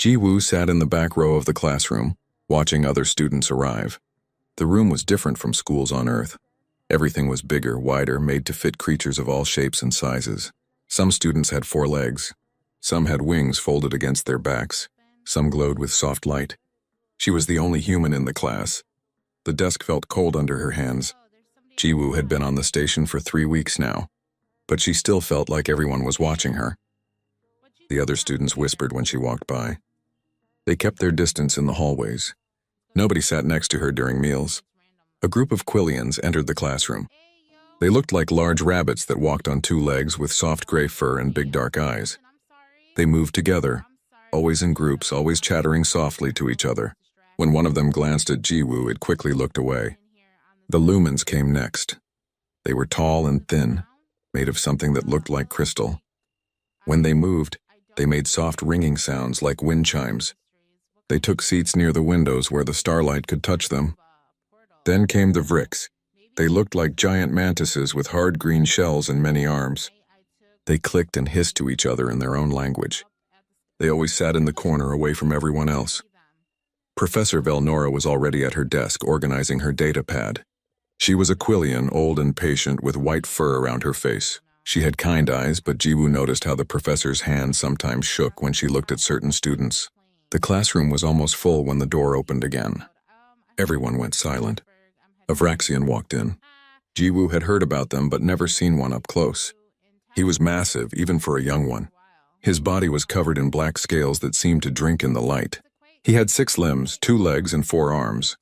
Ji-woo sat in the back row of the classroom, watching other students arrive. The room was different from schools on Earth. Everything was bigger, wider, made to fit creatures of all shapes and sizes. Some students had 4 legs. Some had wings folded against their backs. Some glowed with soft light. She was the only human in the class. The desk felt cold under her hands. Ji-woo had been on the station for 3 weeks now, but she still felt like everyone was watching her. The other students whispered when she walked by. They kept their distance in the hallways. Nobody sat next to her during meals. A group of Quillians entered the classroom. They looked like large rabbits that walked on 2 legs with soft gray fur and big dark eyes. They moved together, always in groups, always chattering softly to each other. When one of them glanced at Ji-woo, it quickly looked away. The lumens came next. They were tall and thin, made of something that looked like crystal. When they moved, they made soft ringing sounds like wind chimes. They took seats near the windows where the starlight could touch them. Then came the Vricks. They looked like giant mantises with hard green shells and many arms. They clicked and hissed to each other in their own language. They always sat in the corner away from everyone else. Professor Velnora was already at her desk organizing her data pad. She was a Quillian, old and patient, with white fur around her face. She had kind eyes, but Ji-woo noticed how the professor's hand sometimes shook when she looked at certain students. The classroom was almost full when the door opened again. Everyone went silent. A Vraxian walked in. Ji-woo had heard about them but never seen one up close. He was massive, even for a young one. His body was covered in black scales that seemed to drink in the light. He had 6 limbs, 2 legs, and 4 arms.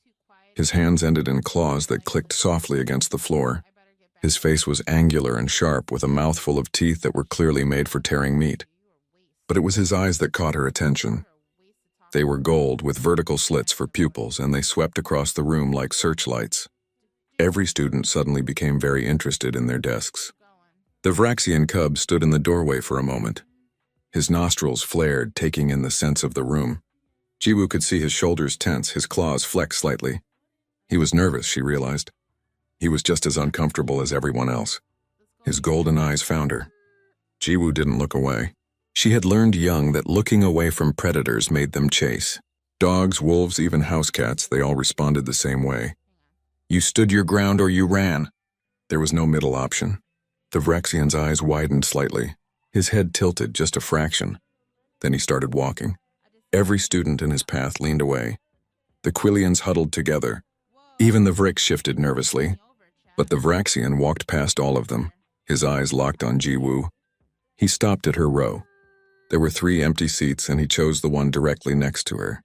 His hands ended in claws that clicked softly against the floor. His face was angular and sharp, with a mouthful of teeth that were clearly made for tearing meat. But it was his eyes that caught her attention. They were gold, with vertical slits for pupils, and they swept across the room like searchlights. Every student suddenly became very interested in their desks. The Vraxian cub stood in the doorway for a moment. His nostrils flared, taking in the sense of the room. Ji-woo could see his shoulders tense, his claws flex slightly. He was nervous, she realized. He was just as uncomfortable as everyone else. His golden eyes found her. Ji-woo didn't look away. She had learned young that looking away from predators made them chase. Dogs, wolves, even house cats, they all responded the same way. You stood your ground or you ran. There was no middle option. The Vraxian's eyes widened slightly. His head tilted just a fraction. Then he started walking. Every student in his path leaned away. The Quillians huddled together. Even the Vrick shifted nervously. But the Vraxian walked past all of them, his eyes locked on Ji-woo. He stopped at her row. There were 3 empty seats, and he chose the one directly next to her.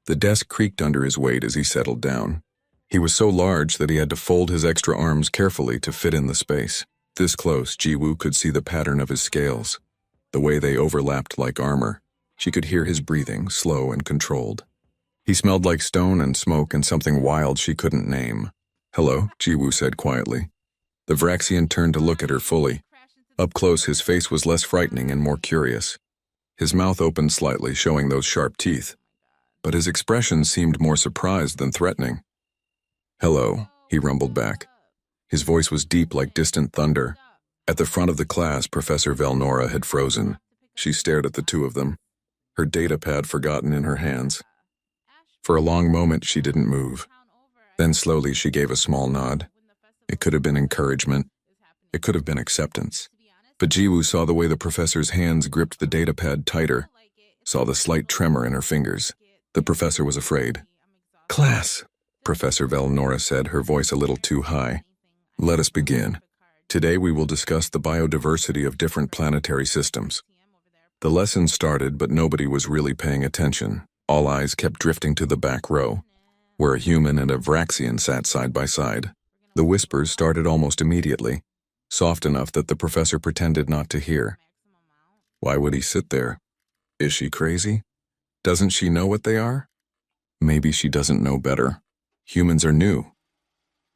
The desk creaked under his weight as he settled down. He was so large that he had to fold his extra arms carefully to fit in the space. This close, Ji-woo could see the pattern of his scales, the way they overlapped like armor. She could hear his breathing, slow and controlled. He smelled like stone and smoke and something wild she couldn't name. Hello, Ji-woo said quietly. The Vraxian turned to look at her fully. Up close, his face was less frightening and more curious. His mouth opened slightly, showing those sharp teeth. But his expression seemed more surprised than threatening. Hello, he rumbled back. His voice was deep like distant thunder. At the front of the class, Professor Velnora had frozen. She stared at the 2 of them, her data pad forgotten in her hands. For a long moment, she didn't move. Then slowly she gave a small nod. It could have been encouragement. It could have been acceptance. But Ji-woo saw the way the professor's hands gripped the data pad tighter, saw the slight tremor in her fingers. The professor was afraid. Class, Professor Velnora said, her voice a little too high. Let us begin. Today we will discuss the biodiversity of different planetary systems. The lesson started, but nobody was really paying attention. All eyes kept drifting to the back row, where a human and a Vraxian sat side by side. The whispers started almost immediately, soft enough that the professor pretended not to hear. Why would he sit there? Is she crazy? Doesn't she know what they are? Maybe she doesn't know better. Humans are new.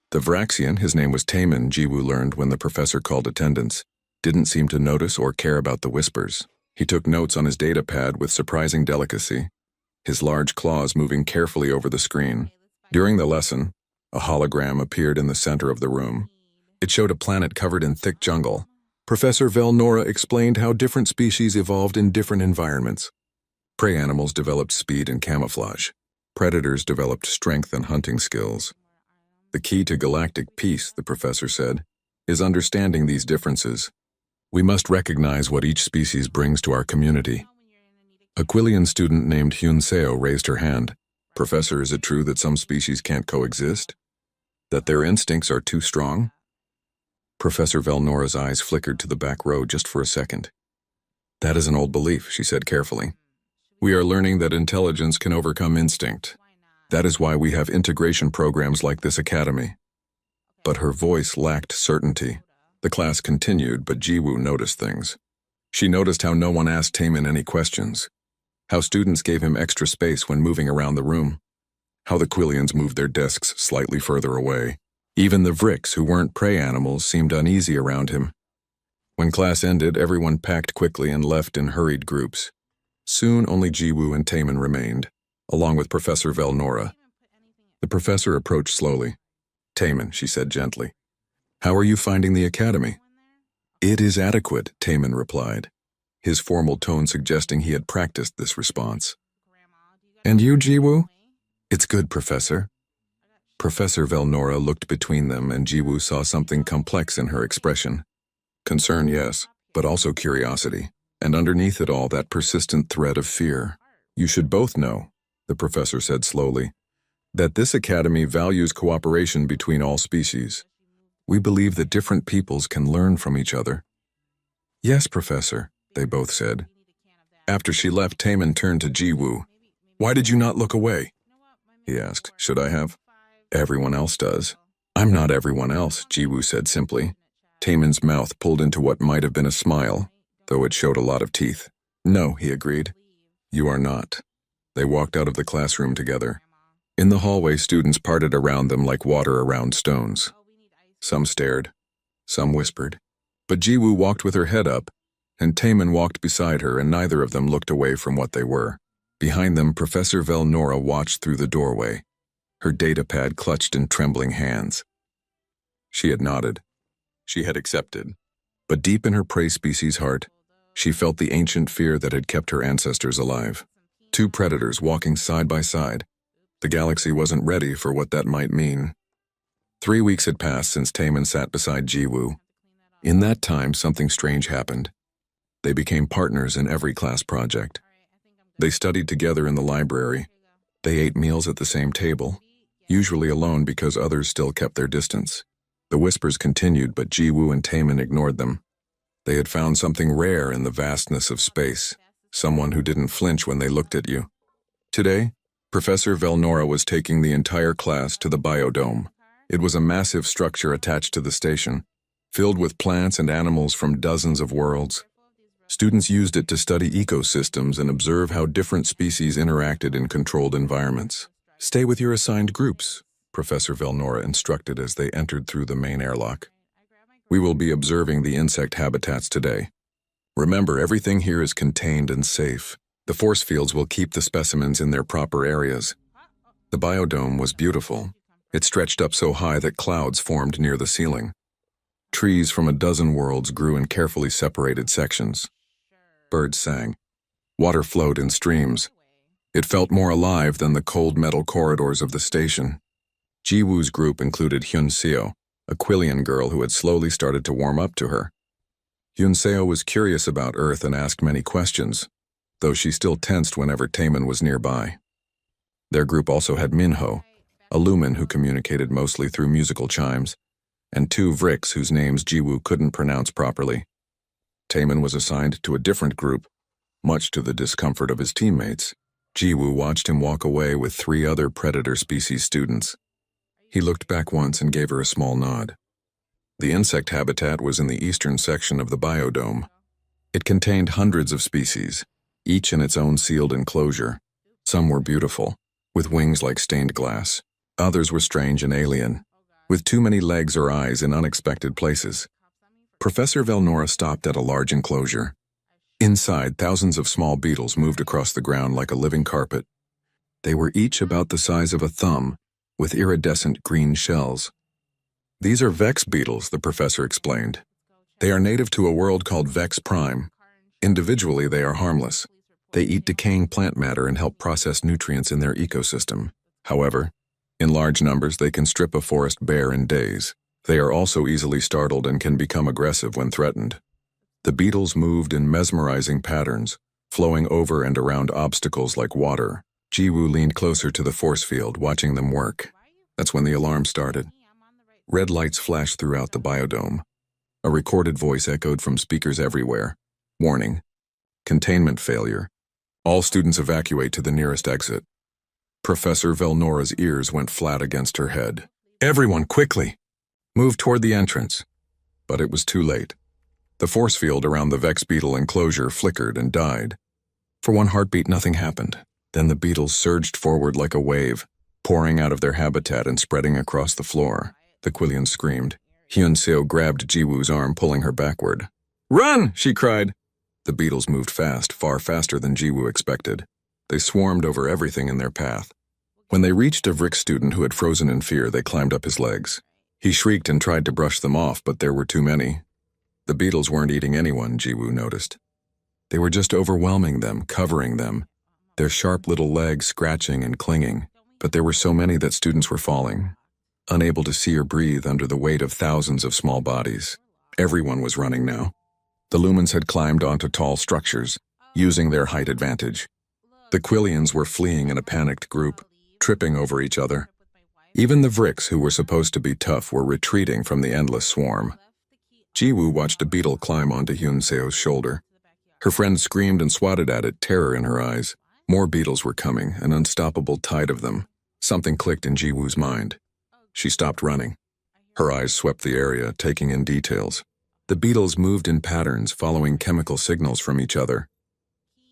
The Vraxian, his name was Taemin, Ji-woo learned when the professor called attendance, didn't seem to notice or care about the whispers. He took notes on his data pad with surprising delicacy, his large claws moving carefully over the screen. During the lesson, a hologram appeared in the center of the room. It showed a planet covered in thick jungle. Professor Velnora explained how different species evolved in different environments. Prey animals developed speed and camouflage. Predators developed strength and hunting skills. The key to galactic peace, the professor said, is understanding these differences. We must recognize what each species brings to our community. A Quillian student named Hyun Seo raised her hand. Professor, is it true that some species can't coexist? That their instincts are too strong? Professor Velnora's eyes flickered to the back row just for a second. That is an old belief, she said carefully. We are learning that intelligence can overcome instinct. That is why we have integration programs like this academy. But her voice lacked certainty. The class continued, but Jiwoo noticed things. She noticed how no one asked Taemin any questions, how students gave him extra space when moving around the room, how the Quillians moved their desks slightly further away. Even the Vricks, who weren't prey animals, seemed uneasy around him. When class ended, everyone packed quickly and left in hurried groups. Soon only Jiwoo and Taemin remained, along with Professor Velnora. The professor approached slowly. Taemin, she said gently, how are you finding the academy? It is adequate, Taemin replied, his formal tone suggesting he had practiced this response. And you, Jiwoo? It's good, Professor. Professor Velnora looked between them, and Jiwoo saw something complex in her expression. Concern, yes, but also curiosity, and underneath it all, that persistent thread of fear. You should both know, the professor said slowly, that this academy values cooperation between all species. We believe that different peoples can learn from each other. Yes, Professor, they both said. After she left, Taemin turned to Jiwoo. Why did you not look away? He asked. Should I have? Everyone else does. I'm not everyone else, Jiwoo said simply. Taemin's mouth pulled into what might have been a smile, though it showed a lot of teeth. No, he agreed. You are not. They walked out of the classroom together. In the hallway, students parted around them like water around stones. Some stared, some whispered. But Jiwoo walked with her head up, and Taemin walked beside her, and neither of them looked away from what they were. Behind them, Professor Velnora watched through the doorway, her datapad clutched in trembling hands. She had nodded. She had accepted. But deep in her prey species' heart, she felt the ancient fear that had kept her ancestors alive. Two predators walking side by side. The galaxy wasn't ready for what that might mean. 3 weeks had passed since Taemin sat beside Jiwoo. In that time, something strange happened. They became partners in every class project. They studied together in the library. They ate meals at the same table, usually alone because others still kept their distance. The whispers continued, but Jiwoo and Taemin ignored them. They had found something rare in the vastness of space, someone who didn't flinch when they looked at you. Today, Professor Velnora was taking the entire class to the biodome. It was a massive structure attached to the station, filled with plants and animals from dozens of worlds. Students used it to study ecosystems and observe how different species interacted in controlled environments. Stay with your assigned groups, Professor Velnora instructed as they entered through the main airlock. We will be observing the insect habitats today. Remember, everything here is contained and safe. The force fields will keep the specimens in their proper areas. The biodome was beautiful. It stretched up so high that clouds formed near the ceiling. Trees from a dozen worlds grew in carefully separated sections. Birds sang. Water flowed in streams. It felt more alive than the cold metal corridors of the station. Jiwoo's group included Hyun Seo, a Quillian girl who had slowly started to warm up to her. Hyun Seo was curious about Earth and asked many questions, though she still tensed whenever Taemin was nearby. Their group also had Minho, a Lumen who communicated mostly through musical chimes, and 2 Vricks whose names Jiwoo couldn't pronounce properly. Taemin was assigned to a different group, much to the discomfort of his teammates. Jiwoo watched him walk away with 3 other predator species students. He looked back once and gave her a small nod. The insect habitat was in the eastern section of the biodome. It contained hundreds of species, each in its own sealed enclosure. Some were beautiful, with wings like stained glass. Others were strange and alien, with too many legs or eyes in unexpected places. Professor Velnora stopped at a large enclosure. Inside, thousands of small beetles moved across the ground like a living carpet. They were each about the size of a thumb, with iridescent green shells. These are Vex beetles, the professor explained. They are native to a world called Vex Prime. Individually, they are harmless. They eat decaying plant matter and help process nutrients in their ecosystem. However, in large numbers, they can strip a forest bare in days. They are also easily startled and can become aggressive when threatened. The beetles moved in mesmerizing patterns, flowing over and around obstacles like water. Jiwoo leaned closer to the force field, watching them work. That's when the alarm started. Red lights flashed throughout the biodome. A recorded voice echoed from speakers everywhere. Warning. Containment failure. All students evacuate to the nearest exit. Professor Velnora's ears went flat against her head. Everyone, quickly! Move toward the entrance. But it was too late. The force field around the Vex beetle enclosure flickered and died. For one heartbeat, nothing happened. Then the beetles surged forward like a wave, pouring out of their habitat and spreading across the floor. The Quillian screamed. Hyun-seo grabbed Jiwoo's arm, pulling her backward. Run! She cried. The beetles moved fast, far faster than Jiwoo expected. They swarmed over everything in their path. When they reached a Vrix student who had frozen in fear, they climbed up his legs. He shrieked and tried to brush them off, but there were too many. The beetles weren't eating anyone, Jiwoo noticed. They were just overwhelming them, covering them, their sharp little legs scratching and clinging. But there were so many that students were falling, unable to see or breathe under the weight of thousands of small bodies. Everyone was running now. The lumens had climbed onto tall structures, using their height advantage. The Quillians were fleeing in a panicked group, tripping over each other. Even the Vrix, who were supposed to be tough, were retreating from the endless swarm. Jiwoo watched a beetle climb onto Hyun-seo's shoulder. Her friend screamed and swatted at it, terror in her eyes. More beetles were coming, an unstoppable tide of them. Something clicked in Jiwoo's mind. She stopped running. Her eyes swept the area, taking in details. The beetles moved in patterns, following chemical signals from each other.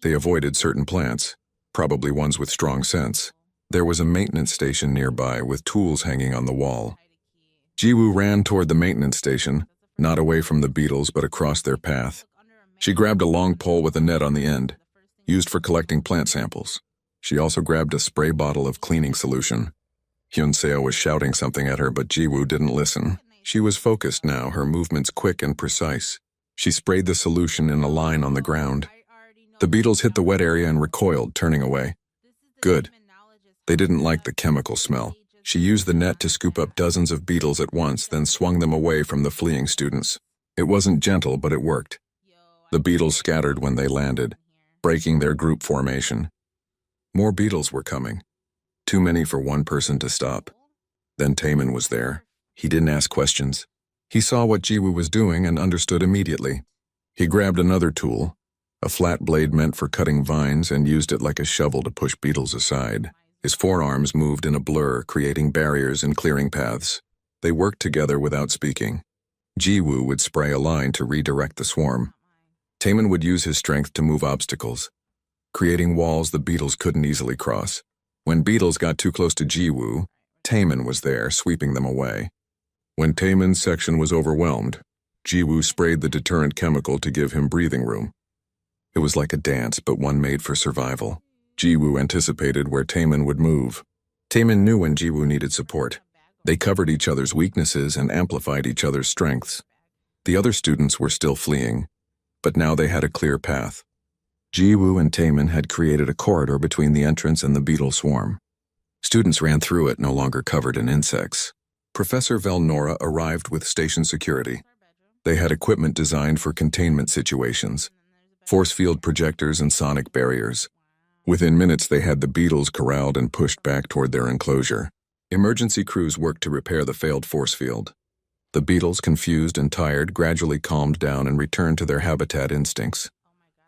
They avoided certain plants, probably ones with strong scents. There was a maintenance station nearby with tools hanging on the wall. Jiwoo ran toward the maintenance station, not away from the beetles but across their path. She grabbed a long pole with a net on the end, used for collecting plant samples. She also grabbed a spray bottle of cleaning solution. Hyun-seo was shouting something at her, but Jiwoo didn't listen. She was focused now, her movements quick and precise. She sprayed the solution in a line on the ground. The beetles hit the wet area and recoiled, turning away. Good. They didn't like the chemical smell. She used the net to scoop up dozens of beetles at once, then swung them away from the fleeing students. It wasn't gentle, but it worked. The beetles scattered when they landed, breaking their group formation. More beetles were coming. Too many for one person to stop. Then Taemin was there. He didn't ask questions. He saw what Jiwoo was doing and understood immediately. He grabbed another tool, a flat blade meant for cutting vines, and used it like a shovel to push beetles aside. His forearms moved in a blur, creating barriers and clearing paths. They worked together without speaking. Jiwoo would spray a line to redirect the swarm. Taemin would use his strength to move obstacles, creating walls the beetles couldn't easily cross. When beetles got too close to Jiwoo, Taemin was there, sweeping them away. When Taemin's section was overwhelmed, Jiwoo sprayed the deterrent chemical to give him breathing room. It was like a dance, but one made for survival. Jiwoo anticipated where Taemin would move. Taemin knew when Jiwoo needed support. They covered each other's weaknesses and amplified each other's strengths. The other students were still fleeing, but now they had a clear path. Jiwoo and Taemin had created a corridor between the entrance and the beetle swarm. Students ran through it, no longer covered in insects. Professor Velnora arrived with station security. They had equipment designed for containment situations, force field projectors and sonic barriers. Within minutes, they had the beetles corralled and pushed back toward their enclosure. Emergency crews worked to repair the failed force field. The beetles, confused and tired, gradually calmed down and returned to their habitat instincts,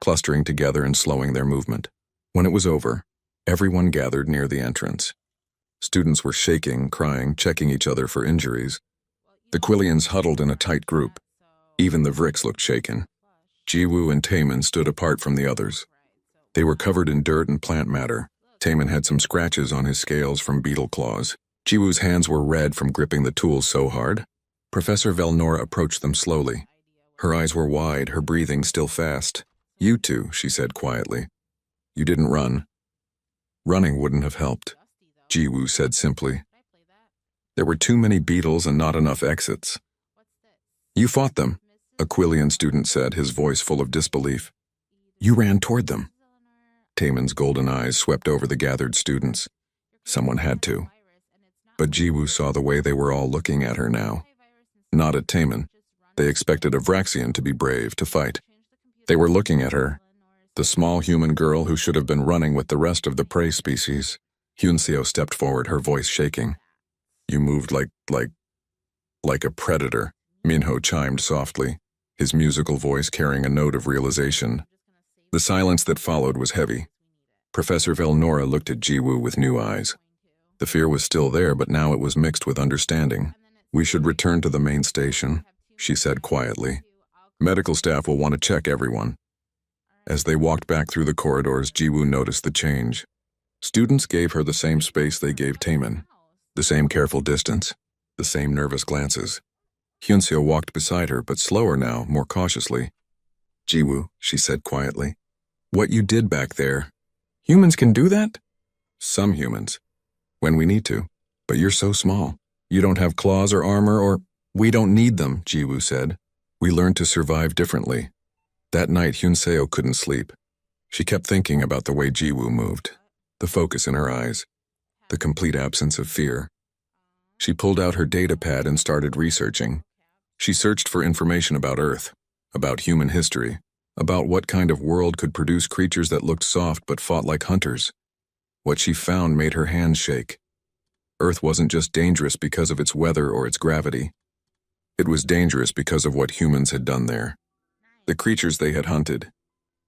clustering together and slowing their movement. When it was over, everyone gathered near the entrance. Students were shaking, crying, checking each other for injuries. The Quillians huddled in a tight group. Even the Vrix looked shaken. Jiwoo and Taemin stood apart from the others. They were covered in dirt and plant matter. Taemin had some scratches on his scales from beetle claws. Jiwoo's hands were red from gripping the tools so hard. Professor Velnora approached them slowly. Her eyes were wide, her breathing still fast. "You two," she said quietly. "You didn't run." "Running wouldn't have helped," Jiwoo said simply. "There were too many beetles and not enough exits." "You fought them," a Quillian student said, his voice full of disbelief. "You ran toward them." Taemin's golden eyes swept over the gathered students. Someone had to. But Jiwoo saw the way they were all looking at her now. Not at Taemin. They expected a Vraxian to be brave, to fight. They were looking at her, the small human girl who should have been running with the rest of the prey species. Hyunseo stepped forward, her voice shaking. You moved like a predator, Minho chimed softly, his musical voice carrying a note of realization. The silence that followed was heavy. Professor Velnora looked at Jiwoo with new eyes. The fear was still there, but now it was mixed with understanding. We should return to the main station, she said quietly. Medical staff will want to check everyone. As they walked back through the corridors, Jiwoo noticed the change. Students gave her the same space they gave Taemin, the same careful distance, the same nervous glances. Hyunseo walked beside her, but slower now, more cautiously. Jiwoo, she said quietly. What you did back there. Humans can do that? Some humans. When we need to. But you're so small. You don't have claws or armor or... We don't need them, Jiwoo said. We learned to survive differently. That night, Hyunseo couldn't sleep. She kept thinking about the way Jiwoo moved, the focus in her eyes, the complete absence of fear. She pulled out her data pad and started researching. She searched for information about Earth, about human history, about what kind of world could produce creatures that looked soft but fought like hunters. What she found made her hands shake. Earth wasn't just dangerous because of its weather or its gravity. It was dangerous because of what humans had done there. The creatures they had hunted,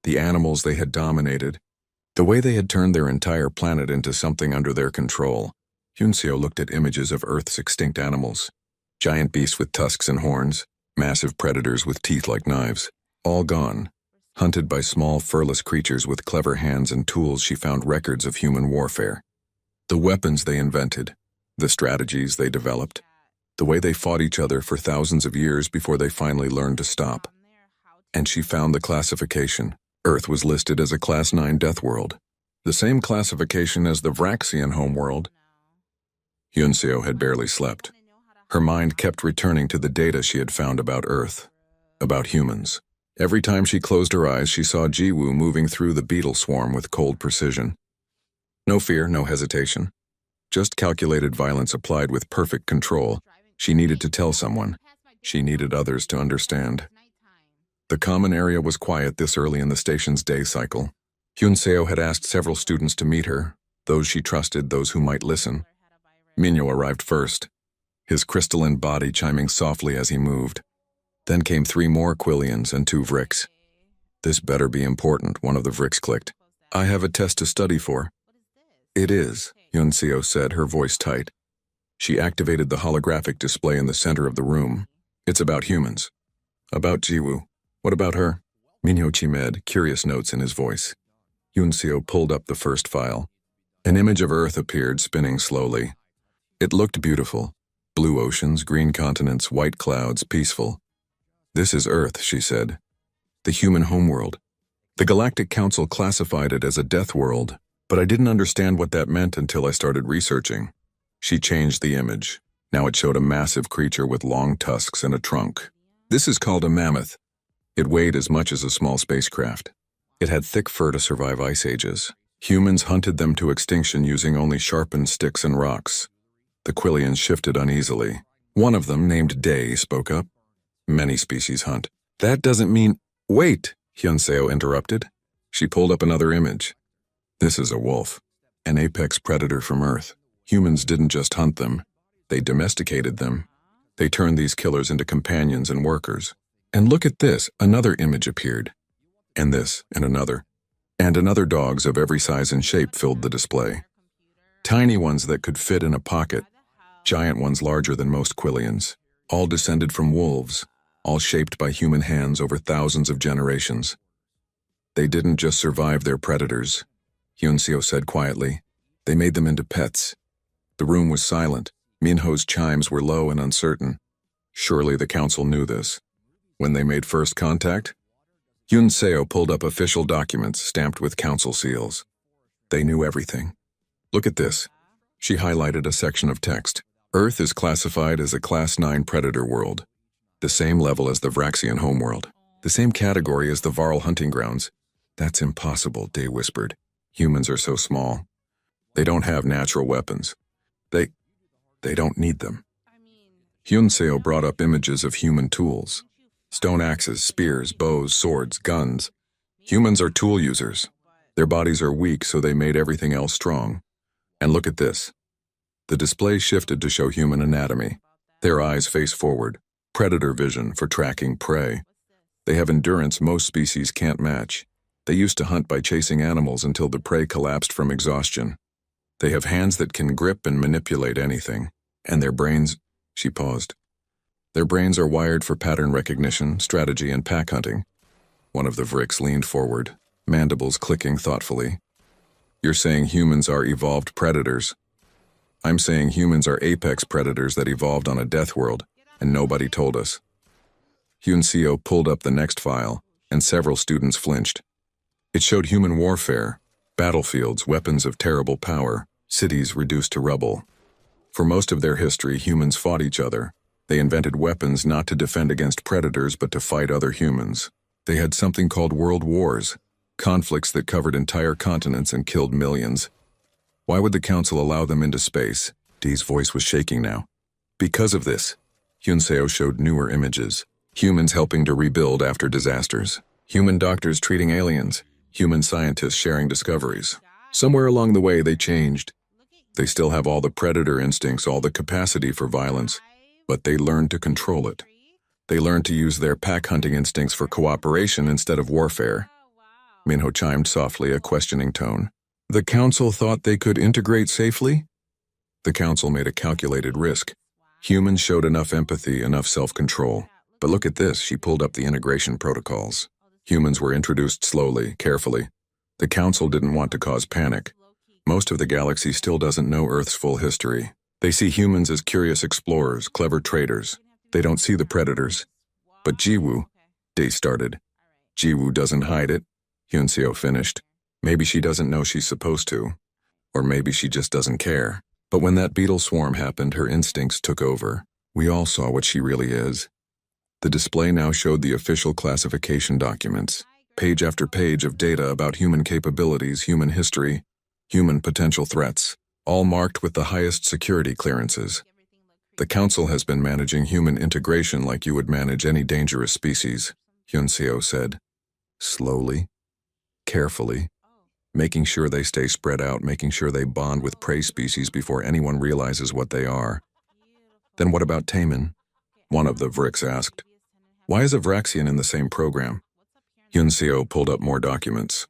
the animals they had dominated, the way they had turned their entire planet into something under their control. Hyunseo looked at images of Earth's extinct animals. Giant beasts with tusks and horns, massive predators with teeth like knives, all gone. Hunted by small, furless creatures with clever hands and tools, she found records of human warfare. The weapons they invented, the strategies they developed, the way they fought each other for thousands of years before they finally learned to stop. And she found the classification. Earth was listed as a Class 9 death world, the same classification as the Vraxian homeworld. Hyunseo had barely slept. Her mind kept returning to the data she had found about Earth, about humans. Every time she closed her eyes, she saw Jiwoo moving through the beetle swarm with cold precision. No fear, no hesitation. Just calculated violence applied with perfect control. She needed to tell someone. She needed others to understand. The common area was quiet this early in the station's day cycle. Hyunseo had asked several students to meet her, those she trusted, those who might listen. Minho arrived first, his crystalline body chiming softly as he moved. Then came 3 more Quillians and 2 Vricks. This better be important, one of the Vricks clicked. I have a test to study for. It is, Hyunseo said, her voice tight. She activated the holographic display in the center of the room. It's about humans. About Jiwoo. What about her? Minho chimed, curious notes in his voice. Hyunseo pulled up the first file. An image of Earth appeared, spinning slowly. It looked beautiful. Blue oceans, green continents, white clouds, peaceful. This is Earth, she said. The human homeworld. The Galactic Council classified it as a death world, but I didn't understand what that meant until I started researching. She changed the image. Now it showed a massive creature with long tusks and a trunk. This is called a mammoth. It weighed as much as a small spacecraft. It had thick fur to survive ice ages. Humans hunted them to extinction using only sharpened sticks and rocks. The Quillians shifted uneasily. One of them, named Day, spoke up. Many species hunt. That doesn't mean... Wait, Hyunseo interrupted. She pulled up another image. This is a wolf, an apex predator from Earth. Humans didn't just hunt them. They domesticated them. They turned these killers into companions and workers. And look at this, another image appeared. And this, and another. And another. Dogs of every size and shape filled the display. Tiny ones that could fit in a pocket. Giant ones larger than most Quillians. All descended from wolves. All shaped by human hands over thousands of generations. They didn't just survive their predators, Hyunseo said quietly. They made them into pets. The room was silent. Minho's chimes were low and uncertain. Surely the council knew this. When they made first contact, Hyunseo pulled up official documents stamped with council seals. They knew everything. Look at this. She highlighted a section of text. Earth is classified as a Class 9 predator world. The same level as the Vraxian homeworld. The same category as the Varl hunting grounds. That's impossible, Day whispered. Humans are so small. They don't have natural weapons. They don't need them. Hyun-seo brought up images of human tools. Stone axes, spears, bows, swords, guns. Humans are tool users. Their bodies are weak, so they made everything else strong. And look at this. The display shifted to show human anatomy. Their eyes face forward, predator vision for tracking prey. They have endurance most species can't match. They used to hunt by chasing animals until the prey collapsed from exhaustion. They have hands that can grip and manipulate anything. And their brains, she paused. Their brains are wired for pattern recognition, strategy, and pack hunting. One of the Vricks leaned forward, mandibles clicking thoughtfully. You're saying humans are evolved predators. I'm saying humans are apex predators that evolved on a death world, and nobody told us. Hyun-seo pulled up the next file, and several students flinched. It showed human warfare, battlefields, weapons of terrible power, cities reduced to rubble. For most of their history, humans fought each other. They invented weapons not to defend against predators but to fight other humans. They had something called world wars, conflicts that covered entire continents and killed millions. Why would the council allow them into space? Dee's voice was shaking now. Because of this. Hyun-seo showed newer images. Humans helping to rebuild after disasters. Human doctors treating aliens. Human scientists sharing discoveries. Somewhere along the way they changed. They still have all the predator instincts, all the capacity for violence, but they learned to control it. They learned to use their pack hunting instincts for cooperation instead of warfare. Minho chimed softly, a questioning tone. The council thought they could integrate safely? The council made a calculated risk. Humans showed enough empathy, enough self-control. But look at this, she pulled up the integration protocols. Humans were introduced slowly, carefully. The council didn't want to cause panic. Most of the galaxy still doesn't know Earth's full history. They see humans as curious explorers, clever traders. They don't see the predators. But Jiwoo, Day started. Jiwoo doesn't hide it, Hyun-seo finished. Maybe she doesn't know she's supposed to. Or maybe she just doesn't care. But when that beetle swarm happened, her instincts took over. We all saw what she really is. The display now showed the official classification documents. Page after page of data about human capabilities, human history, human potential threats, all marked with the highest security clearances. The council has been managing human integration like you would manage any dangerous species, Hyun-seo said. Slowly, carefully, making sure they stay spread out, making sure they bond with prey species before anyone realizes what they are. Then what about Taemin? One of the Vricks asked. Why is a Vraxian in the same program? Hyun-seo pulled up more documents.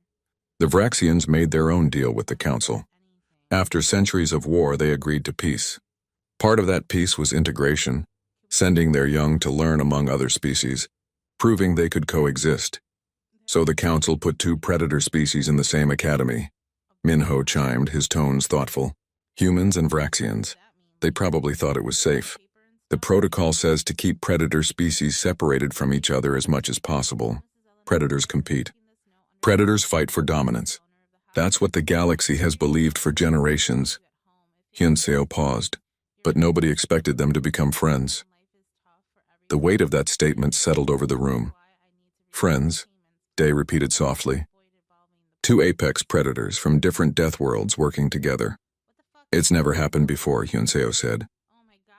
The Vraxians made their own deal with the council. After centuries of war, they agreed to peace. Part of that peace was integration, sending their young to learn among other species, proving they could coexist. So the council put two predator species in the same academy. Minho chimed, his tones thoughtful. Humans and Vraxians. They probably thought it was safe. The protocol says to keep predator species separated from each other as much as possible. Predators compete. Predators fight for dominance. That's what the galaxy has believed for generations. Hyun-seo paused, but nobody expected them to become friends. The weight of that statement settled over the room. Friends, Day repeated softly. Two apex predators from different death worlds working together. It's never happened before, Hyun-seo said.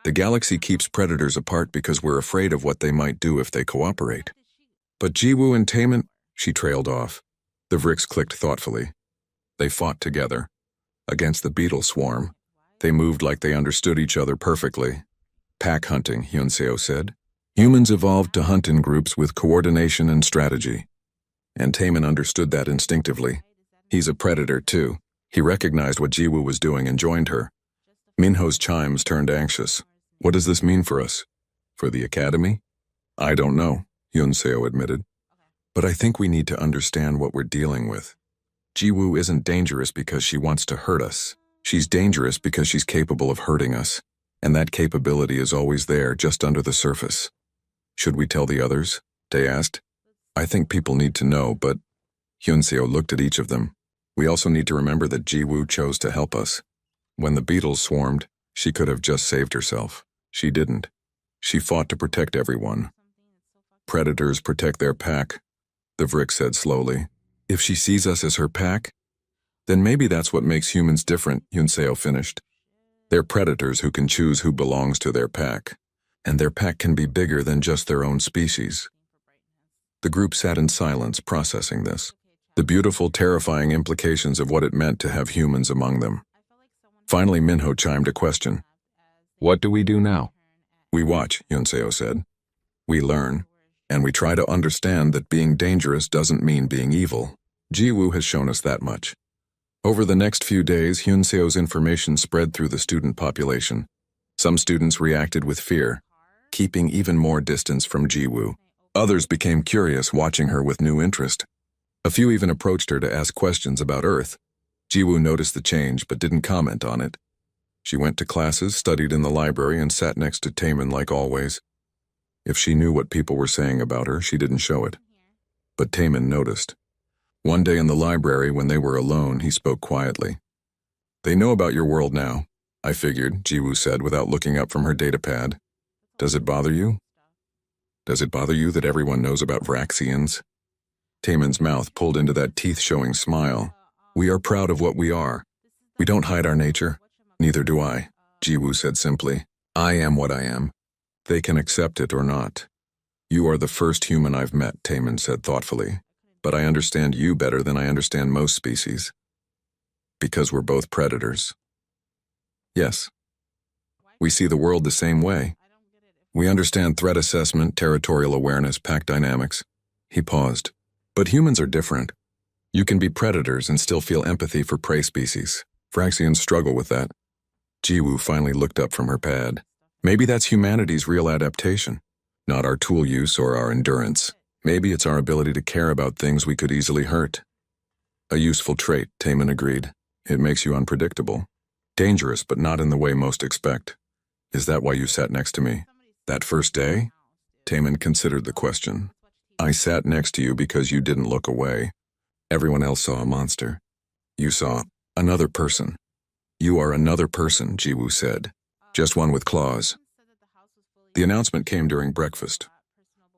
The galaxy keeps predators apart because we're afraid of what they might do if they cooperate. But Jiwoo and Taemin, she trailed off. The Vricks clicked thoughtfully. They fought together. Against the beetle swarm. They moved like they understood each other perfectly. Pack hunting, Hyun-seo said. Humans evolved to hunt in groups with coordination and strategy. And Taemin understood that instinctively. He's a predator too. He recognized what Jiwoo was doing and joined her. Minho's chimes turned anxious. What does this mean for us? For the academy? I don't know, Hyun-seo admitted. But I think we need to understand what we're dealing with. Jiwoo isn't dangerous because she wants to hurt us. She's dangerous because she's capable of hurting us. And that capability is always there, just under the surface. Should we tell the others? Day asked. I think people need to know, but Hyun-seo looked at each of them. We also need to remember that Jiwoo chose to help us. When the beetles swarmed, she could have just saved herself. She didn't. She fought to protect everyone. Predators protect their pack, the Vrick said slowly. If she sees us as her pack, Then maybe that's what makes humans different, Yunseo finished. They're predators who can choose who belongs to their pack. And their pack can be bigger than just their own species. The group sat in silence, processing this. The beautiful, terrifying implications of what it meant to have humans among them. Finally, Minho chimed a question. What do we do now? We watch, Yunseo said. We learn, and we try to understand that being dangerous doesn't mean being evil. Jiwoo has shown us that much. Over the next few days, Hyunseo's information spread through the student population. Some students reacted with fear, keeping even more distance from Jiwoo. Others became curious, watching her with new interest. A few even approached her to ask questions about Earth. Jiwoo noticed the change but didn't comment on it. She went to classes, studied in the library, and sat next to Taemin like always. If she knew what people were saying about her, she didn't show it. But Taemin noticed. One day in the library, when they were alone, he spoke quietly. They know about your world now, I figured, Jiwoo said without looking up from her datapad. Does it bother you? Does it bother you that everyone knows about Vraxians? Taemin's mouth pulled into that teeth-showing smile. We are proud of what we are. We don't hide our nature. Neither do I, Jiwoo said simply. I am what I am. They can accept it or not. You are the first human I've met, Taemin said thoughtfully. But I understand you better than I understand most species. Because we're both predators. Yes. We see the world the same way. We understand threat assessment, territorial awareness, pack dynamics. He paused. But humans are different. You can be predators and still feel empathy for prey species. Vraxians struggle with that. Jiwoo finally looked up from her pad. Maybe that's humanity's real adaptation. Not our tool use or our endurance. Maybe it's our ability to care about things we could easily hurt. A useful trait, Taemin agreed. It makes you unpredictable. Dangerous, but not in the way most expect. Is that why you sat next to me? That first day? Taemin considered the question. I sat next to you because you didn't look away. Everyone else saw a monster. You saw another person. You are another person, Jiwoo said. Just one with claws. The announcement came during breakfast.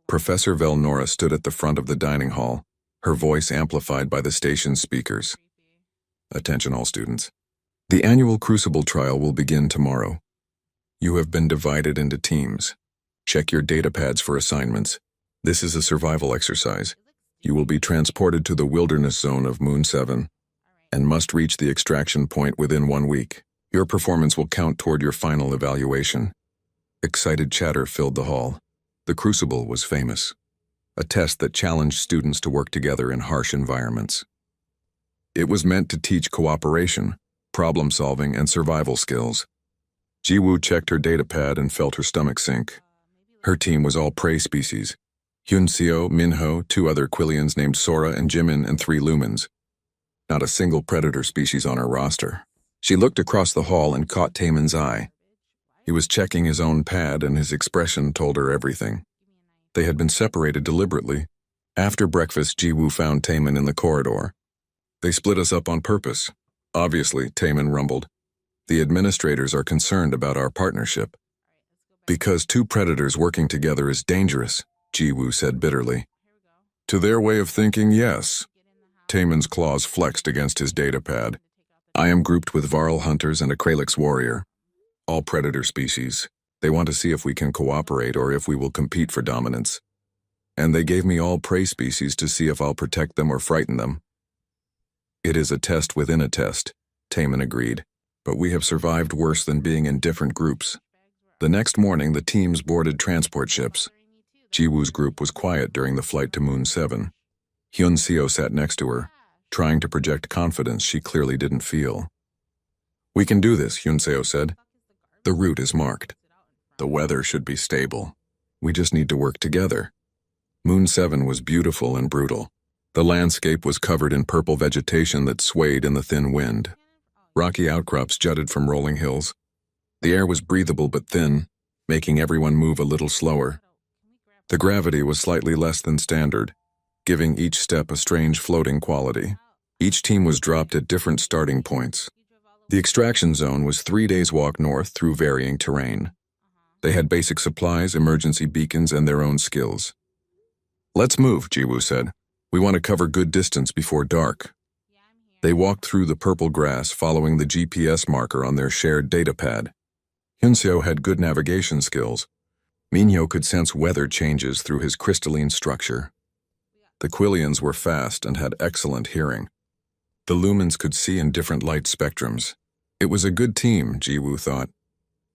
Professor Velnora stood at the front of the dining hall, her voice amplified by the station's speakers. Attention all students. The annual Crucible trial will begin tomorrow. You have been divided into teams. Check your datapads for assignments. This is a survival exercise. You will be transported to the wilderness zone of Moon 7 and must reach the extraction point within 1 week. Your performance will count toward your final evaluation. Excited chatter filled the hall. The Crucible was famous, a test that challenged students to work together in harsh environments. It was meant to teach cooperation, problem-solving, and survival skills. Jiwoo checked her datapad and felt her stomach sink. Her team was all prey species. Hyunseo, Minho, 2 other Quillians named Sora and Jimin, and 3 lumens. Not a single predator species on her roster. She looked across the hall and caught Taemin's eye. He was checking his own pad, and his expression told her everything. They had been separated deliberately. After breakfast, Jiwoo found Taemin in the corridor. They split us up on purpose. Obviously, Taemin rumbled. The administrators are concerned about our partnership. Because 2 predators working together is dangerous, Jiwoo said bitterly. To their way of thinking, yes. Taemin's claws flexed against his datapad. I am grouped with Varl hunters and a Kralix warrior. All predator species. They want to see if we can cooperate or if we will compete for dominance. And they gave me all prey species to see if I'll protect them or frighten them. It is a test within a test, Taemin agreed, but we have survived worse than being in different groups. The next morning, the teams boarded transport ships. Jiwoo's group was quiet during the flight to Moon 7. Hyunseo sat next to her, trying to project confidence she clearly didn't feel. We can do this, Hyunseo said. The route is marked. The weather should be stable. We just need to work together. Moon 7 was beautiful and brutal. The landscape was covered in purple vegetation that swayed in the thin wind. Rocky outcrops jutted from rolling hills. The air was breathable but thin, making everyone move a little slower. The gravity was slightly less than standard, giving each step a strange floating quality. Each team was dropped at different starting points. The extraction zone was 3 days' walk north through varying terrain. They had basic supplies, emergency beacons, and their own skills. Let's move, Jiwoo said. We want to cover good distance before dark. They walked through the purple grass following the GPS marker on their shared datapad. Hyunseo had good navigation skills. Minho could sense weather changes through his crystalline structure. The Quillians were fast and had excellent hearing. The lumens could see in different light spectrums. It was a good team, Jiwoo thought.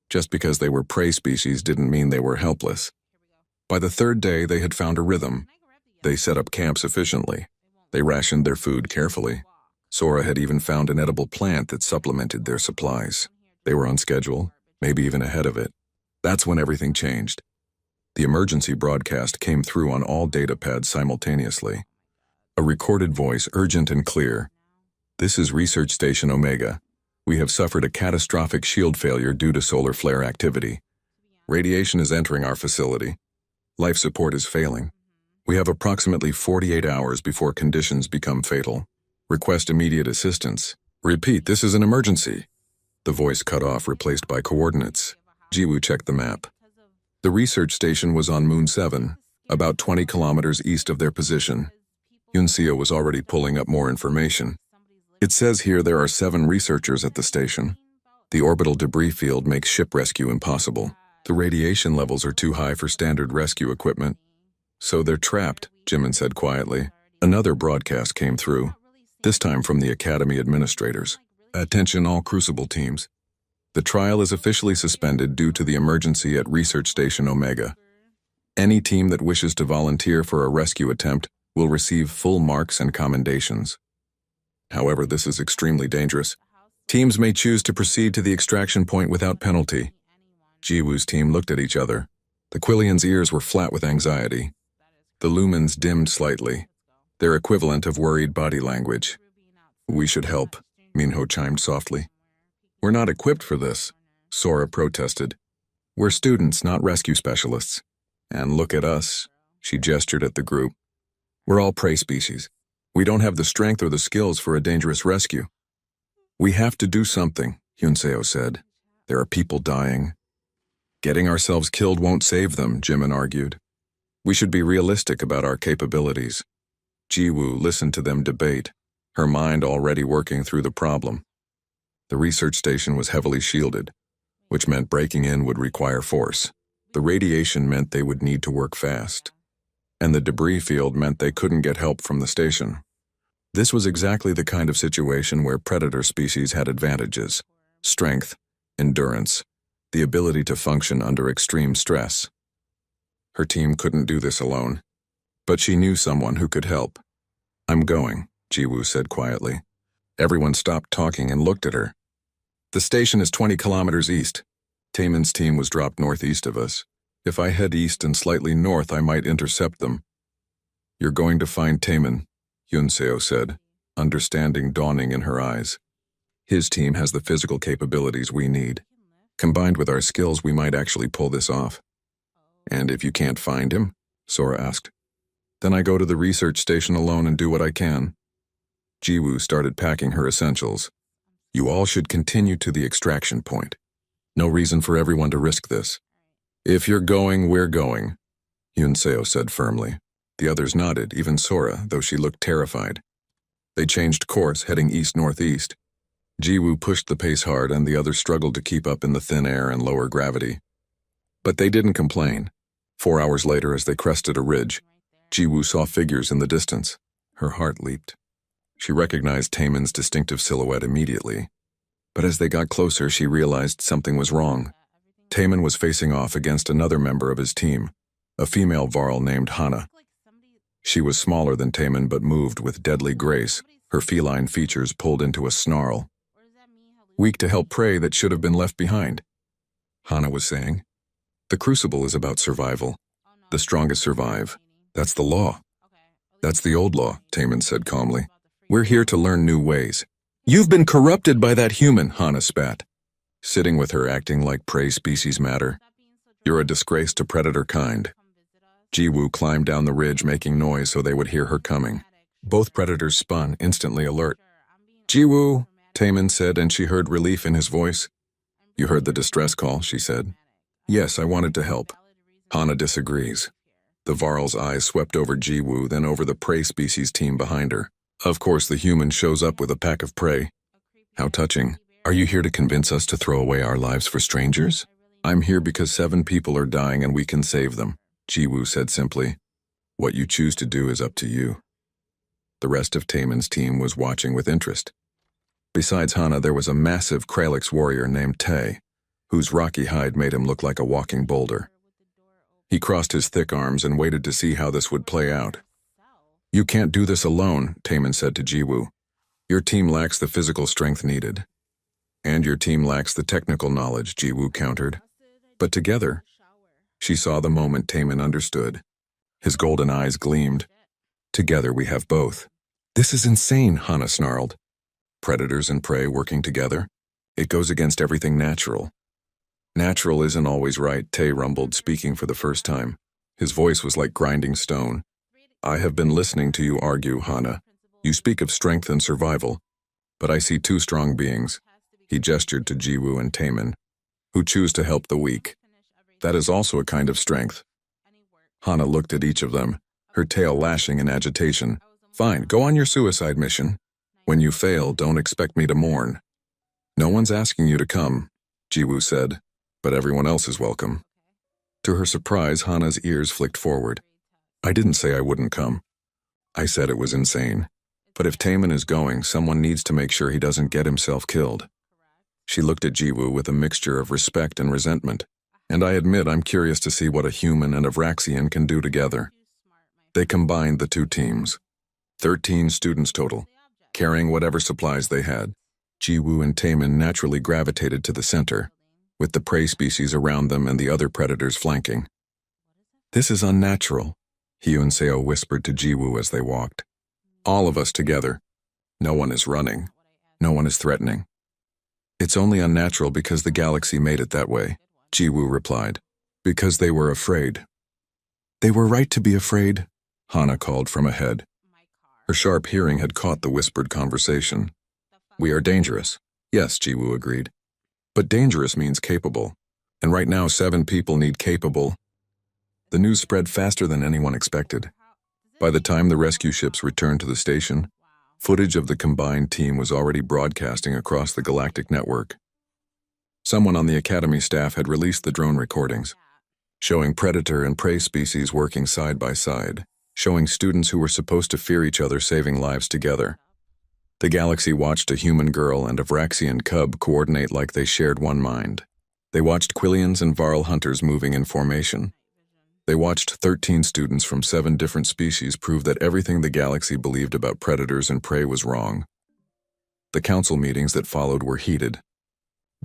Just because they were prey species didn't mean they were helpless. By the third day, they had found a rhythm. They set up camps efficiently. They rationed their food carefully. Sora had even found an edible plant that supplemented their supplies. They were on schedule, maybe even ahead of it. That's when everything changed. The emergency broadcast came through on all datapads simultaneously. A recorded voice, urgent and clear. "This is Research Station Omega. We have suffered a catastrophic shield failure due to solar flare activity. Radiation is entering our facility. Life support is failing. We have approximately 48 hours before conditions become fatal. Request immediate assistance. Repeat, this is an emergency." The voice cut off, replaced by coordinates. Jiwoo checked the map. The research station was on Moon 7, about 20 kilometers east of their position. Hyunseo was already pulling up more information. It says here there are 7 researchers at the station. The orbital debris field makes ship rescue impossible. The radiation levels are too high for standard rescue equipment. "So they're trapped," Jimin said quietly. Another broadcast came through, this time from the Academy administrators. "Attention all Crucible teams. The trial is officially suspended due to the emergency at Research Station Omega. Any team that wishes to volunteer for a rescue attempt will receive full marks and commendations. However, this is extremely dangerous. Teams may choose to proceed to the extraction point without penalty." Jiwoo's team looked at each other. The Quillians' ears were flat with anxiety. The lumens dimmed slightly, their equivalent of worried body language. "We should help," Minho chimed softly. "We're not equipped for this," Sora protested. "We're students, not rescue specialists. And look at us," she gestured at the group. "We're all prey species. We don't have the strength or the skills for a dangerous rescue." "We have to do something," Hyunseo said. "There are people dying." "Getting ourselves killed won't save them," Jimin argued. "We should be realistic about our capabilities." Jiwoo listened to them debate, her mind already working through the problem. The research station was heavily shielded, which meant breaking in would require force. The radiation meant they would need to work fast. And the debris field meant they couldn't get help from the station. This was exactly the kind of situation where predator species had advantages: strength, endurance, the ability to function under extreme stress. Her team couldn't do this alone, but she knew someone who could help. "I'm going," Jiwoo said quietly. Everyone stopped talking and looked at her. "The station is 20 kilometers east. Taemin's team was dropped northeast of us. If I head east and slightly north, I might intercept them." "You're going to find Taemin," Hyunseo said, understanding dawning in her eyes. "His team has the physical capabilities we need. Combined with our skills, we might actually pull this off." "And if you can't find him?" Sora asked. "Then I go to the research station alone and do what I can." Jiwoo started packing her essentials. "You all should continue to the extraction point. No reason for everyone to risk this." "If you're going, we're going," Hyunseo said firmly. The others nodded, even Sora, though she looked terrified. They changed course, heading east-northeast. Jiwoo pushed the pace hard, and the others struggled to keep up in the thin air and lower gravity. But they didn't complain. 4 hours later, as they crested a ridge, Jiwoo saw figures in the distance. Her heart leaped. She recognized Taemin's distinctive silhouette immediately. But as they got closer, she realized something was wrong. Taemin was facing off against another member of his team, a female Varl named Hana. She was smaller than Taemin but moved with deadly grace, her feline features pulled into a snarl. "Weak to help prey that should have been left behind," Hana was saying. "The Crucible is about survival. The strongest survive. That's the law." "That's the old law," Taemin said calmly. "We're here to learn new ways." "You've been corrupted by that human," Hana spat, sitting with her acting like prey species matter. "You're a disgrace to predator kind." Jiwoo climbed down the ridge, making noise so they would hear her coming. Both predators spun, instantly alert. "Jiwoo," Taemin said, and she heard relief in his voice. "You heard the distress call," she said. "Yes, I wanted to help." Hana disagrees. The Varl's eyes swept over Jiwoo, then over the prey species team behind her. Of course, the human shows up with a pack of prey. How touching. Are you here to convince us to throw away our lives for strangers? I'm here because 7 people are dying and we can save them, Jiwoo said simply. What you choose to do is up to you. The rest of Taemin's team was watching with interest. Besides Hana, there was a massive Kralix warrior named Tae, whose rocky hide made him look like a walking boulder. He crossed his thick arms and waited to see how this would play out. You can't do this alone, Taemin said to Jiwoo. Your team lacks the physical strength needed. And your team lacks the technical knowledge, Jiwoo countered. But together, she saw the moment Taemin understood. His golden eyes gleamed. Together we have both. This is insane, Hana snarled. Predators and prey working together? It goes against everything natural. Natural isn't always right, Tae rumbled, speaking for the first time. His voice was like grinding stone. I have been listening to you argue, Hana. You speak of strength and survival, but I see 2 strong beings. He gestured to Jiwoo and Taemin, who choose to help the weak. That is also a kind of strength. Hana looked at each of them, her tail lashing in agitation. Fine, go on your suicide mission. When you fail, don't expect me to mourn. No one's asking you to come, Jiwoo said, but everyone else is welcome. To her surprise, Hana's ears flicked forward. I didn't say I wouldn't come. I said it was insane. But if Taemin is going, someone needs to make sure he doesn't get himself killed. She looked at Jiwoo with a mixture of respect and resentment. And I admit I'm curious to see what a human and a Vraxian can do together. They combined the 2 teams. 13 students total, carrying whatever supplies they had. Jiwoo and Taemin naturally gravitated to the center, with the prey species around them and the other predators flanking. This is unnatural, Hyunseo whispered to Jiwoo as they walked. All of us together. No one is running. No one is threatening. It's only unnatural because the galaxy made it that way, Jiwoo replied. Because they were afraid. They were right to be afraid, Hana called from ahead. Her sharp hearing had caught the whispered conversation. We are dangerous. Yes, Jiwoo agreed. But dangerous means capable. And right now 7 people need capable. The news spread faster than anyone expected. By the time the rescue ships returned to the station, footage of the combined team was already broadcasting across the Galactic network. Someone on the Academy staff had released the drone recordings, showing predator and prey species working side by side, showing students who were supposed to fear each other saving lives together. The galaxy watched a human girl and a Vraxian cub coordinate like they shared one mind. They watched Quillians and Varl hunters moving in formation. They watched 13 students from 7 different species prove that everything the galaxy believed about predators and prey was wrong. The council meetings that followed were heated.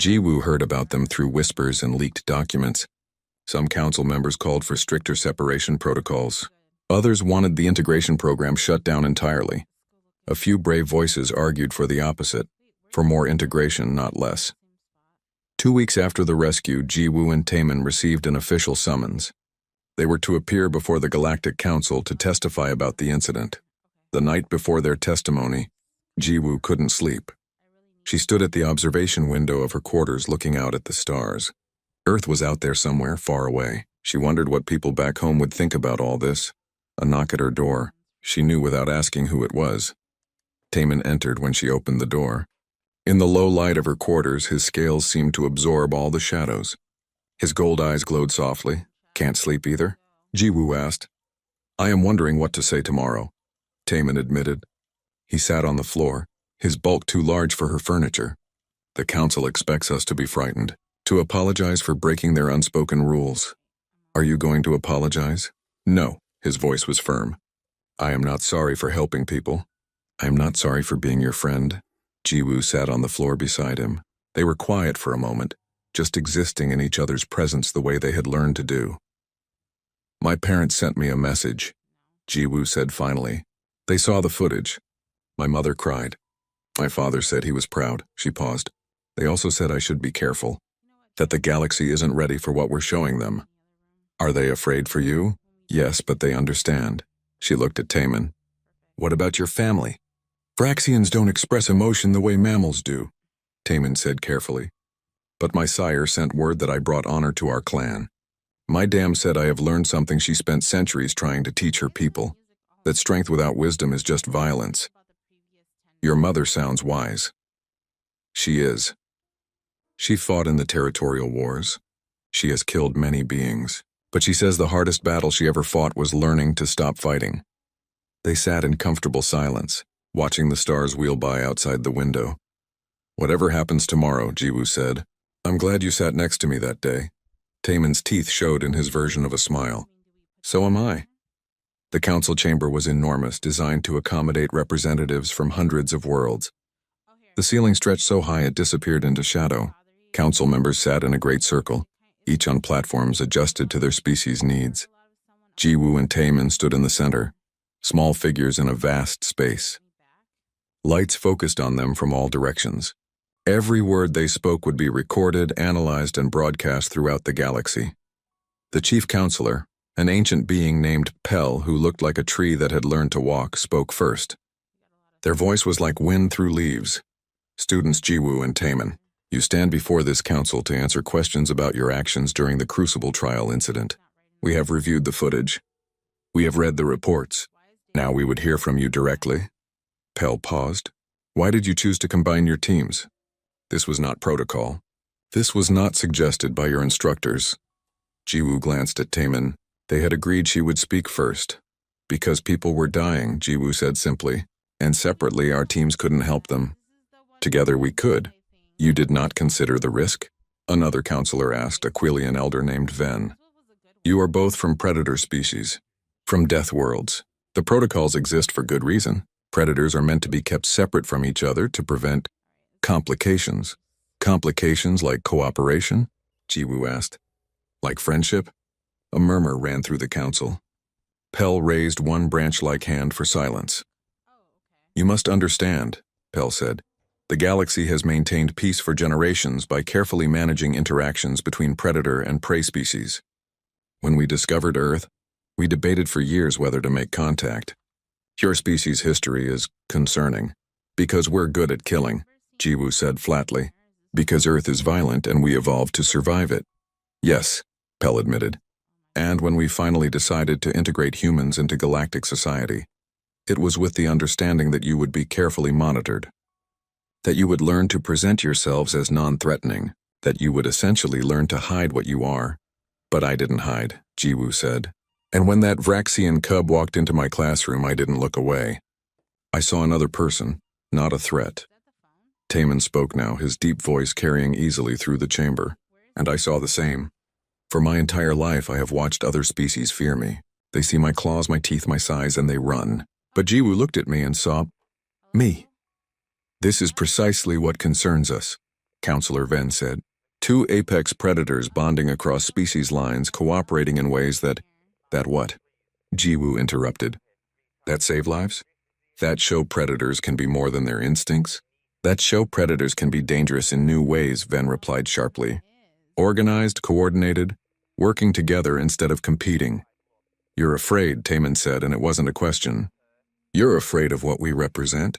Jiwoo heard about them through whispers and leaked documents. Some council members called for stricter separation protocols. Others wanted the integration program shut down entirely. A few brave voices argued for the opposite, for more integration, not less. 2 weeks after the rescue, Jiwoo and Taemin received an official summons. They were to appear before the Galactic Council to testify about the incident. The night before their testimony, Jiwoo couldn't sleep. She stood at the observation window of her quarters looking out at the stars. Earth was out there somewhere, far away. She wondered what people back home would think about all this. A knock at her door. She knew without asking who it was. Taemin entered when she opened the door. In the low light of her quarters, his scales seemed to absorb all the shadows. His gold eyes glowed softly. Can't sleep either? Jiwoo asked. I am wondering what to say tomorrow, Taemin admitted. He sat on the floor, his bulk too large for her furniture. The council expects us to be frightened, to apologize for breaking their unspoken rules. Are you going to apologize? No, his voice was firm. I am not sorry for helping people. I am not sorry for being your friend. Jiwoo sat on the floor beside him. They were quiet for a moment, just existing in each other's presence the way they had learned to do. My parents sent me a message, Jiwoo said finally. They saw the footage. My mother cried. My father said he was proud. She paused. They also said I should be careful, that the galaxy isn't ready for what we're showing them. Are they afraid for you? Yes, but they understand. She looked at Taemin. What about your family? Vraxians don't express emotion the way mammals do, Taemin said carefully. But my sire sent word that I brought honor to our clan. My dam said I have learned something she spent centuries trying to teach her people, that strength without wisdom is just violence. Your mother sounds wise. She is. She fought in the territorial wars. She has killed many beings. But she says the hardest battle she ever fought was learning to stop fighting. They sat in comfortable silence, watching the stars wheel by outside the window. Whatever happens tomorrow, Jiwoo said. I'm glad you sat next to me that day. Taemin's teeth showed in his version of a smile. So am I. The council chamber was enormous, designed to accommodate representatives from hundreds of worlds. The ceiling stretched so high it disappeared into shadow. Council members sat in a great circle, each on platforms adjusted to their species' needs. Jiwoo and Taemin stood in the center, small figures in a vast space. Lights focused on them from all directions. Every word they spoke would be recorded, analyzed, and broadcast throughout the galaxy. The chief counselor, an ancient being named Pel who looked like a tree that had learned to walk, spoke first. Their voice was like wind through leaves. Students Jiwoo and Taemin, you stand before this council to answer questions about your actions during the Crucible trial incident. We have reviewed the footage. We have read the reports. Now we would hear from you directly. Pel paused. Why did you choose to combine your teams? This was not protocol. This was not suggested by your instructors. Jiwoo glanced at Taemin. They had agreed she would speak first. Because people were dying, Jiwoo said simply, and separately our teams couldn't help them. Together we could. You did not consider the risk? Another counselor asked, a Quilian elder named Ven. You are both from predator species, from death worlds. The protocols exist for good reason. Predators are meant to be kept separate from each other to prevent complications. Complications like cooperation? Jiwoo asked. Like friendship? A murmur ran through the council. Pel raised one branch-like hand for silence. You must understand, Pel said. The galaxy has maintained peace for generations by carefully managing interactions between predator and prey species. When we discovered Earth, we debated for years whether to make contact. Your species' history is concerning. Because we're good at killing, Jiwoo said flatly. Because Earth is violent and we evolved to survive it. Yes, Pel admitted. And when we finally decided to integrate humans into galactic society, it was with the understanding that you would be carefully monitored. That you would learn to present yourselves as non-threatening. That you would essentially learn to hide what you are. But I didn't hide, Jiwoo said. And when that Vraxian cub walked into my classroom, I didn't look away. I saw another person, not a threat. Taemin spoke now, his deep voice carrying easily through the chamber. And I saw the same. For my entire life, I have watched other species fear me. They see my claws, my teeth, my size, and they run. But Jiwoo looked at me and saw me. This is precisely what concerns us, Counselor Ven said. Two apex predators bonding across species lines, cooperating in ways that what? Jiwoo interrupted. That save lives? That show predators can be more than their instincts? That show predators can be dangerous in new ways, Ven replied sharply. Organized, coordinated, working together instead of competing. You're afraid, Taemin said, and it wasn't a question. You're afraid of what we represent?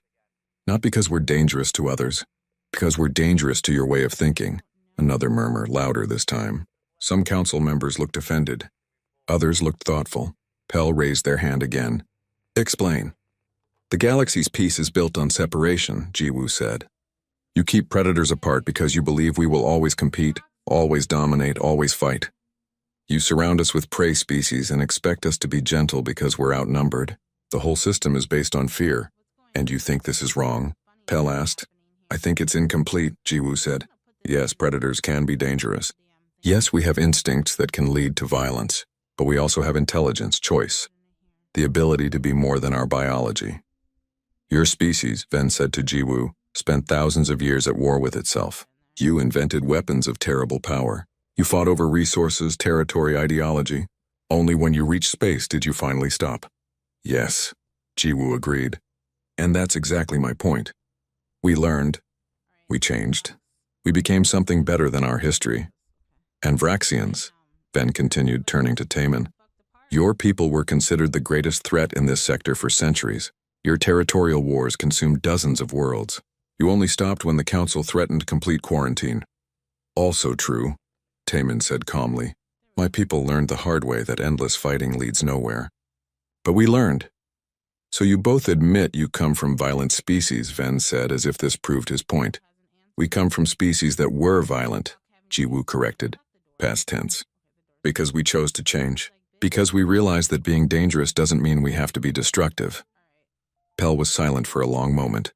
Not because we're dangerous to others, because we're dangerous to your way of thinking. Another murmur, louder this time. Some council members looked offended. Others looked thoughtful. Pel raised their hand again. Explain. The galaxy's peace is built on separation, Jiwoo said. You keep predators apart because you believe we will always compete, always dominate, always fight. You surround us with prey species and expect us to be gentle because we're outnumbered. The whole system is based on fear. And you think this is wrong? Pel asked. I think it's incomplete, Jiwoo said. Yes, predators can be dangerous. Yes, we have instincts that can lead to violence. But we also have intelligence, choice, the ability to be more than our biology. Your species, Ven said to Jiwoo, spent thousands of years at war with itself. You invented weapons of terrible power. You fought over resources, territory, ideology. Only when you reached space did you finally stop. Yes, Jiwoo agreed. And that's exactly my point. We learned. We changed. We became something better than our history. And Vraxians, Ven continued, turning to Taemin. Your people were considered the greatest threat in this sector for centuries. Your territorial wars consumed dozens of worlds. You only stopped when the council threatened complete quarantine. Also true, Taemin said calmly. My people learned the hard way that endless fighting leads nowhere. But we learned. So you both admit you come from violent species, Ven said, as if this proved his point. We come from species that were violent, Jiwoo corrected, past tense. Because we chose to change. Because we realized that being dangerous doesn't mean we have to be destructive. Pell was silent for a long moment,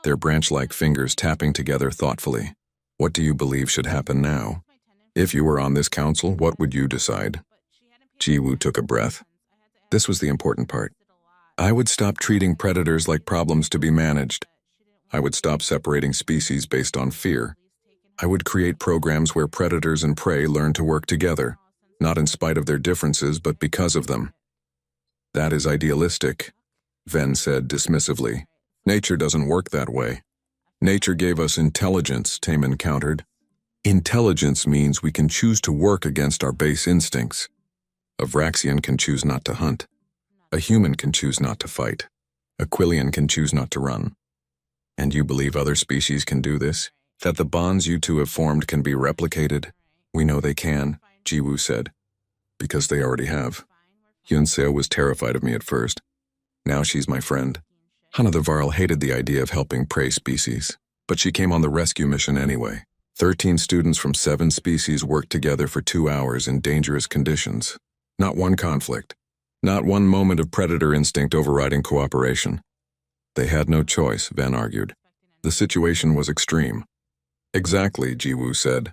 their branch-like fingers tapping together thoughtfully. What do you believe should happen now? If you were on this council, what would you decide? Jiwoo took a breath. This was the important part. I would stop treating predators like problems to be managed. I would stop separating species based on fear. I would create programs where predators and prey learn to work together, not in spite of their differences, but because of them. That is idealistic, Ven said dismissively. Nature doesn't work that way. Nature gave us intelligence, Taemin countered. Intelligence means we can choose to work against our base instincts. A Vraxian can choose not to hunt. A human can choose not to fight. A Quillian can choose not to run. And you believe other species can do this? That the bonds you two have formed can be replicated? We know they can, Jiwoo said. Because they already have. Yunseo was terrified of me at first. Now she's my friend. Hana the Varl hated the idea of helping prey species, but she came on the rescue mission anyway. 13 students from 7 species worked together for 2 hours in dangerous conditions. Not one conflict. Not one moment of predator instinct overriding cooperation. They had no choice, Van argued. The situation was extreme. Exactly, Jiwoo said.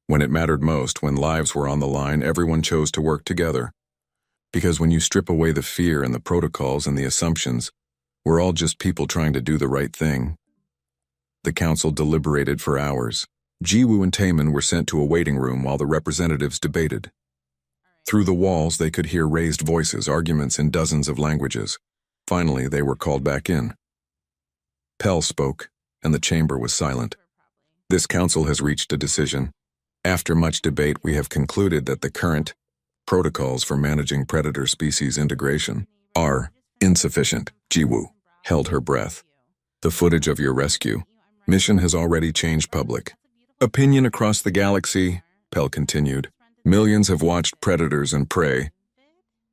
When it mattered most, when lives were on the line, everyone chose to work together. Because when you strip away the fear and the protocols and the assumptions, we're all just people trying to do the right thing. The council deliberated for hours. Jiwoo and Taemin were sent to a waiting room while the representatives debated. Through the walls, they could hear raised voices, arguments in dozens of languages. Finally, they were called back in. Pell spoke, and the chamber was silent. This council has reached a decision. After much debate, we have concluded that the current protocols for managing predator species integration are insufficient. Jiwoo held her breath. The footage of your rescue mission has already changed public opinion across the galaxy, Pell continued. Millions have watched predators and prey,